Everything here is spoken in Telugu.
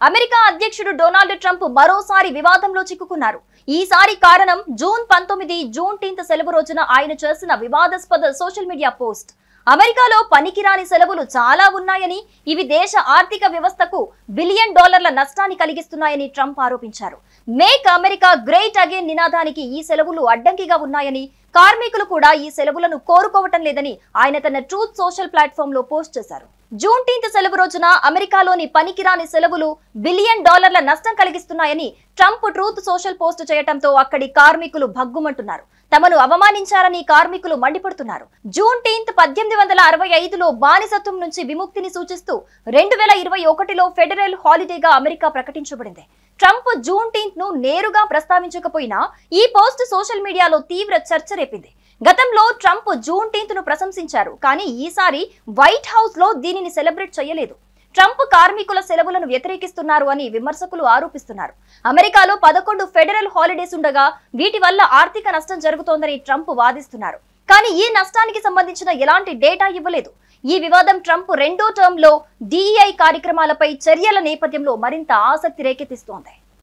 అమెరికా అధ్యక్షుడు డొనాల్డ్ ట్రంప్ మరోసారి వివాదంలో చిక్కుకున్నారు. ఈసారి కారణం జూన్ 19 జూన్టీన్త్ సెలవు రోజున ఆయన చేసిన వివాదాస్పద సోషల్ మీడియా పోస్ట్. అమెరికాలో పనికిరాని సెలవులు చాలా ఉన్నాయని, ఇవి దేశ ఆర్థిక వ్యవస్థకు $1 బిలియన్ నష్టాన్ని కలిగిస్తున్నాయని ట్రంప్ ఆరోపించారు. మేక్ అమెరికా గ్రేట్ అగైన్ నినాదానికి ఈ సెలవులు అడ్డంకిగా ఉన్నాయని, కార్మికులు కూడా ఈ సెలవులను కోరుకోవటం లేదని ఆయన తన ట్రూత్ సోషల్ ప్లాట్ఫామ్ లో పోస్ట్ చేశారు. జూన్టీన్త్ సెలవు రోజున అమెరికాలోని పనికిరాని సెలవులు $1 బిలియన్ నష్టం కలిగిస్తున్నాయని ట్రంప్ ట్రూత్ సోషల్ పోస్ట్ చేయడంతో అక్కడి కార్మికులు భగ్గుమంటున్నారు. తమను అవమానించారని కార్మికులు మండిపడుతున్నారు. జూన్టీన్త్ 1865లో బానిసత్వం నుంచి విముక్తిని సూచిస్తూ 2021లో ఫెడరల్ హాలిడేగా అమెరికా ప్రకటించబడింది. ట్రంప్ జూన్టీన్త్ ను నేరుగా ప్రస్తావించకపోయినా ఈ పోస్ట్ సోషల్ మీడియాలో తీవ్ర చర్చ రేపింది. గతంలో ట్రంప్ జూన్టీన్త్ ను ప్రశంసించారు, కానీ ఈసారి వైట్ హౌస్ లో దీనిని సెలబ్రేట్ చేయలేదు. ట్రంప్ కార్మికుల సెలవులను వ్యతిరేకిస్తున్నారు అని విమర్శకులు ఆరోపిస్తున్నారు. అమెరికాలో 11 ఫెడరల్ హాలిడేస్ ఉండగా వీటి వల్ల ఆర్థిక నష్టం జరుగుతోందని ట్రంప్ వాదిస్తున్నారు. కానీ ఈ నష్టానికి సంబంధించిన ఎలాంటి డేటా ఇవ్వలేదు. ఈ వివాదం ట్రంప్ రెండో టర్మ్ లో DEI కార్యక్రమాలపై చర్యల నేపథ్యంలో మరింత ఆసక్తి రేకెత్తిస్తోంది.